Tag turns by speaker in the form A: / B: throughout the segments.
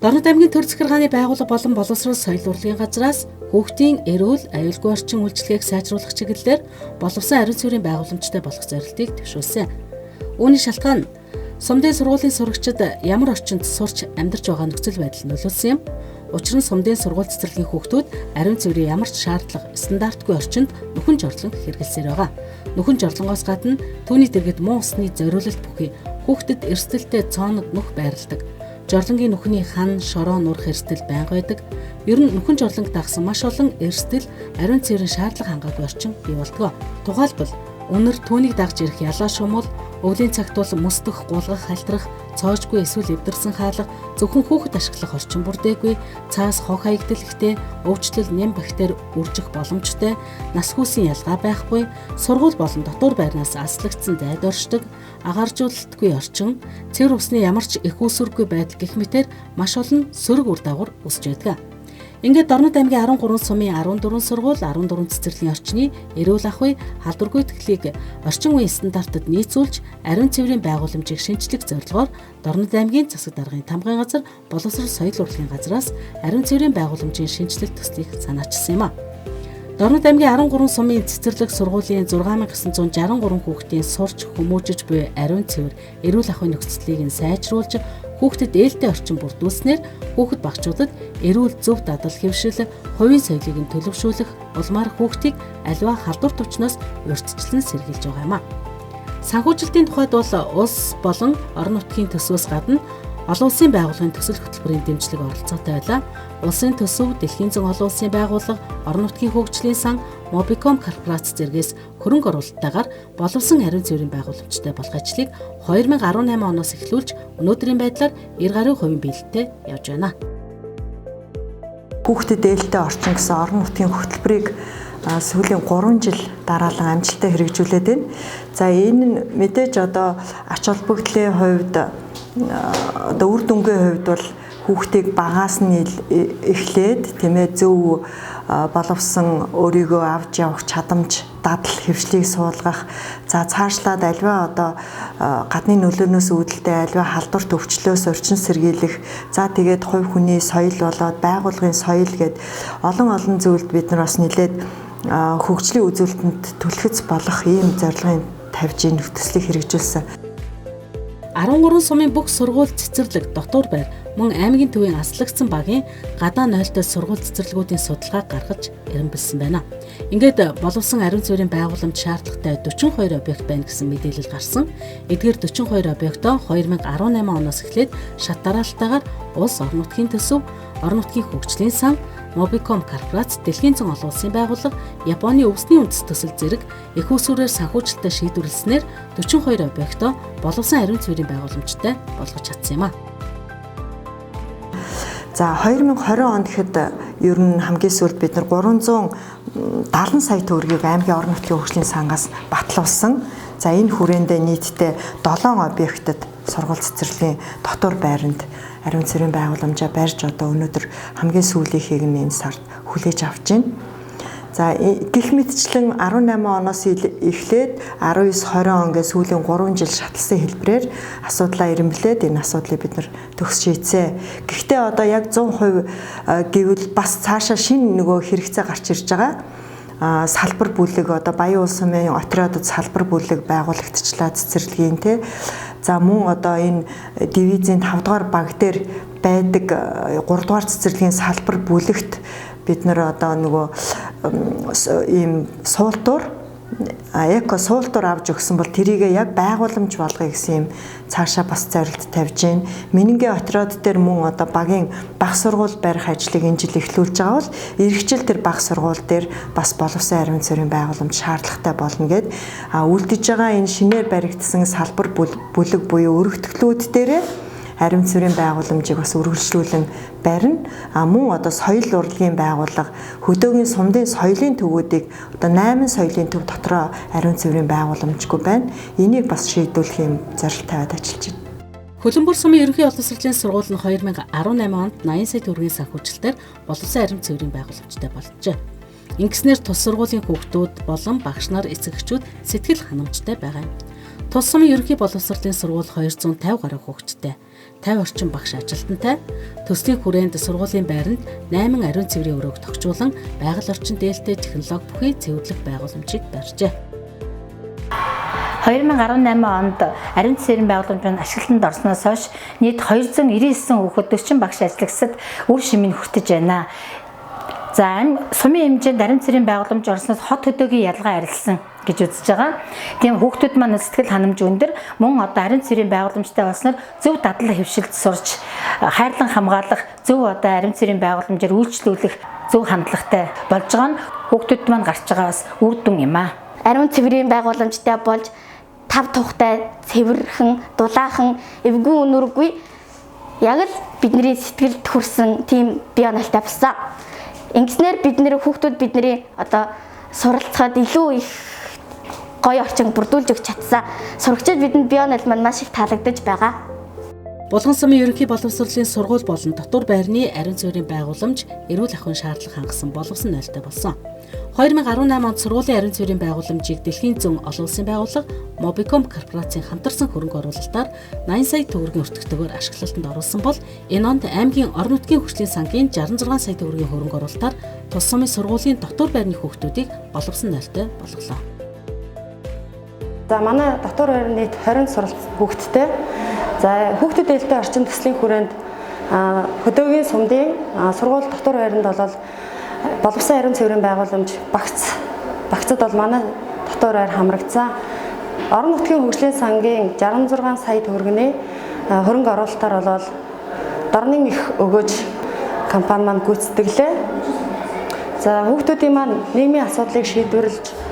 A: Дорнод аймгийн төр захиргааны байгууллага болон боловсрол соёл урлагийн газраас хүүхдийн эрүүл, аюулгүй орчин үйлчлэгийг сайжруулах чиглэлээр боловсон ариун цэврийн байгууламжтай болох зорилтыг төвшүүлсэн. Үүний шалтгаан нь сумдын сургуулийн сурагчид ямар орчинд сурч амьдарч байгаа нөхцөл байдал нөлөөлсөн юм. Учир нь сумдын сургууль цэцэрлэгийн хүүхдүүд ариун цэврийн ямар ч шаардлага, стандартгүй орчинд нөхөн жорлон хэрэгэлсээр байгаа. Нөхөн жорлонгоос гадна түүний дэргэд муу усны зориулалт бүхий хүүхдэд эрсдэлтэй цоонод нүх байрладаг. Жорлонгийн нүхний хан, шороо нурах эрсдэл байнга байдаг. Ер нь нөхөн жорлонг дагсан маш олон эрсдэл ариун цэврийн шаардлага хангаагүй орчин бий болдог. Тухайлбал өнөр түүнийг дагж ирэх ялаа шумуул, өвлийн цагт бол мөсдөх, гулгах, халтрах, цоожгүй эсвэл эвдэрсэн хаалга, зөвхөн хүүхэд ашиглах орчин бүрдээгүй, цаас хог хаягдalхтэй, өвчлөл, нэм бактери үржих боломжтой, нас хүүсийн ялгаа байхгүй, сургууль болон дотор байрнаас аслагдсан зайд оршдог, агааржуулалтгүй орчин, цэвэр усны ямар ч их үүсвэргүй байдал гэх мэтээр маш олон сөрөг үр дагавар үүсч байдаг. Ингээд Дорнод аймгийн 13 сумын 14 сургууль, 14 цэцэрлэгийн орчны эрүүл ахуй, халдваргүй тэтгэлийг орчин үеийн стандартад нийцүүлж, ариун цэврийн байгууламжийг шинжлэх зорилгоор Дорнод аймгийн засаг даргын тамгын газар, боловсрол соёл урлагийн газраас ариун цэврийн байгууламжийн шинжлэх төслийг санаачилсан юм а. Дорнод аймгийн 13 сумын цэцэрлэг сургуулийн 6963 хүүхдийн сурч хүмүүжиж буй ариун цэвэр эрүүл ахуйн нөхцөлийг сайжруулж, хүүхдэд ээлтэй орчин бүрдүүлснээр хүүхэд багчуудад эрүүл зөв дадал хэвшил, хувийн соёлыг нь төлөвшүүлэх, улмаар хүүхдийг аливаа халдвар төвчнөөс урьдчилан сэргийлж байгаа юм а. Санхүүжилтийн тухайд бол улс болон орон нутгийн төсвөөс гадна олон улсын байгууллагын төсөл хөтөлбөрийн дэмжлэг оролцоотой байлаа. Улсын төсөв, Дэлхийн зүүн олон улсын байгууллага, орон нутгийн хөгжлийн сан, Mobicom корпорац зэргээс хөрөнгө оруулалттайгаар боловсон ариун цэврийн байгууламжтай болох ажлыг 2018 оноос эхлүүлж өнөөдрийн байдлаар 90% биелэлтэй явж байна.
B: Хүүхдэд ээлтэй орчин гэсэн орон нутгийн хөтөлбөрийг сүүлийн 3 жил дараалан амжилттай хэрэгжүүлээд байна. За энэ нь мэдээж одоо ач холбогдлын хувьд үр дүнгийн хувьд бол хүүхдийг багаас нь эхлээд зөв боловсон өөрийгөө авч явах чадамж, дадал, хэвшлийг суулгах, за цаашлаад альва гадны нөлөөнөөс үүдэлтэй альва халдварт өвчлөөс урьдчилан сэргийлэх, за тэгээд хувь хүний соёл болоод байгуулгын соёл гэд олон зүйлд бид нар бас нэлээд хөгжлийн үзүүлэлтэнд түлхэц болох ийм зорилгын тавьж ийн төслийг хэрэгжүүлсэн.
A: 13 сумын бүх сургууль цэцэрлэг, дотор байр, мөн аймгийн төвийн аслагдсан багийн гадаа 0-той сургууль цэцэрлэгүүдийн судалгааг гаргаж ирэмбэлсэн байна. Ингээд боловсон ариун цэврийн байгууламж шаардлагатай 42 объект байна гэсэн мэдээлэл гарсан. Эдгээр 42 объектоо 2018 оноос эхлээд шат дараалтайгаар улс, орон нутгийн төсөв, орон нутгийн хөгжлийн сан, Mobicom корпорац, Дэлхийн зүүн олон улсын байгууллага, Японы өвсний үндэс төсөл зэрэг их усүрээр санхүүжилттэй шийдвэрлэснээр 42 объектоо боловсон ариун цэврийн байгууламжтай болгож чадсан юм а.
B: За 2020 он гэхэд ер нь хамгийн сүүлд бид нар 370 сая төгрөгийг аймгийн орон нутгийн хөгжлийн сангаас батлуулсан. За энэ хүрээндээ нийтдээ 7 объектэд сургууль цэцэрлэгийн дотор байранд ариун цэврийн байгууламжаа барьж өнөөдөр хамгийн сүүлийнхийг нь энэ сард хүлээж авч байна. За гэх мэтчлэн 18 оноос эхлээд 19-20 он гээ сүүлийн 3 жил шатлсан хэлбэрээр асуудлаа ирэмблээд энэ асуудлыг бид нар төгс шийдсэн. Гэхдээ яг 100% гэвэл бас цаашаа шинэ нөгөө хэрэгцээ гарч ирж байгаа. Салбар бүлэг Баян улс сумын отрядад салбар бүлэг байгуулагдчихлаа цэцэрлэгийн За мөн энэ дивизийн 5 дугаар баг дээр байдаг 3 дугаар цэцэрлэгийн салбар бүлэгт бид нар ийм суултуур эко суултуур авч өгсөн бол тэрийг яг байгууламж болгоё гэсэн юм цаашаа бас зорилт тавьж байна. Менингийн отряд дээр мөн багийн баг сургууль барих ажлыг энэ жил эхлүүлж байгаа бол иргэжил тэр баг сургууль дээр бас боловсон ариун цэврийн байгууламж шаардлагатай болно гэд үлдэж байгаа энэ шинээр баригдсан салбар бүлэг буюу өргөтгөлүүд дээрээ ариун цэврийн байгууламжийг бас үргэлжлүүлэн барина. Мөн соёл урлагийн байгууллага хөдөөгийн сумдын соёлын төвүүдийг 8 соёлын төв дотроо ариун цэврийн байгууламжгүй байна. Энийг бас шийдвэрлэх юм зорилт тавиад ажиллаж байна.
A: Хөлбөмбөр сумын ерөнхий олон сургуулийн сургууль нь 2018 онд 80 сая төгрөгийн санхүүжилтээр боловсон ариун цэврийн байгууламжтай болжээ. Ингэснээр тус сургуулийн хүүхдүүд болон багш нар, эцэгчүүд сэтгэл ханамжтай байгаа юм. Тус сумын ерөнхий боловсролын сургууль 250 гаруй хүүхэдтэй, 50 орчим багш ажилтнтай, төслийн хүрээнд сургуулийн байранд 8 ариун цэврийн өрөөг тогтжуулан байгаль орчин дээлтэй технологи бүхий цэвэрлэх байгууламжийг барьжээ.
C: 2018 онд ариун цэврийн байгууламжууд ашиглалтанд орсноос хойш нийт 299 хүүхэд 40 багш ажиллагсад үр шимийг хүртэж байна. За сумын хэмжээнд ариун цэврийн байгууламж орсноос хот хөдөөгийн ялгаа арилсан гэж үзэж байгаа. Тийм хүүхдүүд маань сэтгэл ханамж өндөр, мөн одоо ариун цэврийн байгууламжтай болсноор зөв дадлаг хөвшилд сурч, хайрлан хамгаалах, зөв одоо ариун цэврийн байгууламжаар үйлчлүүлэх зөв хандлагатай болж байгаа нь хүүхдүүд маань гарч байгаа бас үр дүн юм аа.
D: Ариун цэврийн байгууламжтай болж тав тухтай, цэвэрхэн, дулаахан, эвгүй үнүргүй яг л бидний сэтгэлд хүрсэн тийм бие оноолтой болсон. Ингэснээр бидний одоо суралцахад илүү их гоё орчин бүрдүүлж өгч чадсан. Сурагчид бидэнд бие оноол маань маш их таалагдаж байгаа.
A: Булган сумын ерөнхий боловсролын сургууль болон дотор байрны ариун цэврийн байгууламж эрүүл ахуйн шаардлага хангасан боловсон нойлтой болсон. 2018 онд сургуулийн ариун цэврийн байгууламжийг дэлхийн зүүн олон улсын байгууллага Mobicom корпорацийн хамтарсан хөрөнгө оруулалтаар 80 сая төгрөгийн өртөгтэйгээр ашиглалтанд оруулсан бол энэ онд аймгийн орон нутгийн хүчлийн сангийн 66 сая төгрөгийн хөрөнгө оруулалтаар тус сумын сургуулийн дотор байрны хүүхдүүдийг боловсон нойлтой болголоо.
E: За манай дотор байрны нийт 20 суралц хүүхэдтэй. За хүүхдүүд ээлтэй орчин төслийн хүрээнд хөдөөгийн сумдын сургууль дотор байранд бол боловсон ариун цэврийн байгууламж багцад бол манай дотор байр хамрагдсан. Орон нутгийн хөгжлийн сангийн 66 сая төгрөгийн хөрөнгө оруулалтаар бол дорнын их өгөөж компани маань гүйцэтгэлээ. За хүүхдүүдийн маань нийгмийн асуудлыг шийдвэрлэж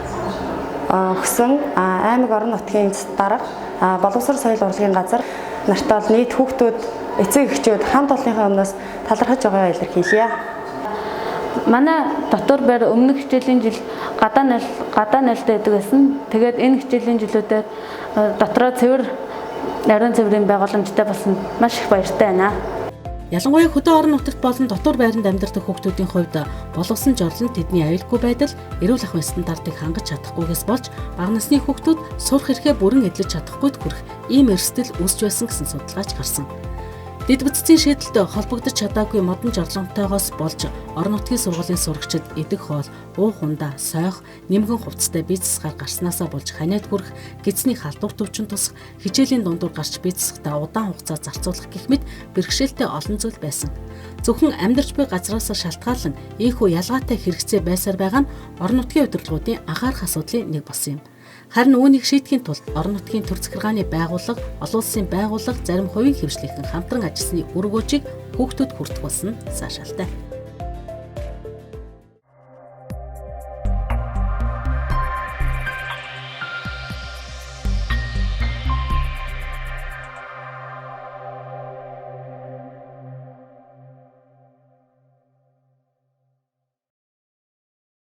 E: өгсөн аймаг орон нутгийн дарга боловсрол соёл урлагийн газар нартай бол нийт хүүхдүүд эцэг эхчүүд хамт олонныхаа өмнөөс талархаж байгаагаа илэрхийлье.
F: Манай дотор байр өмнөх хичээлийн жил гадаа найлттай байдаг байсан. Тэгээд энэ хичээлийн жилүүдэд дотроо ариун цэврийн байгууламжтай болсон маш их баяртай байна.
A: Ялангуяа хөдөө орон нутагт болон дотор байранд амьдардаг хүүхдүүдийн хувьд боловсон жорлон тэдний аюулгүй байдал, эрүүл ахуйн стандартыг хангаж чадахгүйгээс болж бага насны хүүхдүүд сурах эрхээ бүрэн эдлэж чадахгүйд хүрэх ийм эрсдэл үүсч байсан гэсэн судалгаач гарсан. Дэд бүтцийн шийдэлд холбогдож чадаагүй модон жорлонтойгоос болж орон нутгийн сургуулийн сурагчид идэх хоол, уух ундаа, сойх, нэмгэн хувцастай бие засгаар гарснаасаа болж ханиад хүрэх, гидсний халдвар төвчөн тусах, хичээлийн дундуур гарч бие засахтаа удаан хугацаа зарцуулах гэх мэт бэрхшээлтэй олон зүйл байсан. Зөвхөн амьдарч буй газраас шалтгаалan ийхүү ялгаатай хэрэгцээ байсаар байгаа нь орон нутгийн удирдлагуудын анхаарах асуудлын нэг болсон юм. Харин үүнийг шийдэхийн тулд орон нутгийн төр захиргааны байгууллага, олон улсын байгууллага зарим хувийн хэвшлийнхэн хамтран ажилласны үр өгөөжийг хүүхдүүд хүртэх болсон заашаалтай.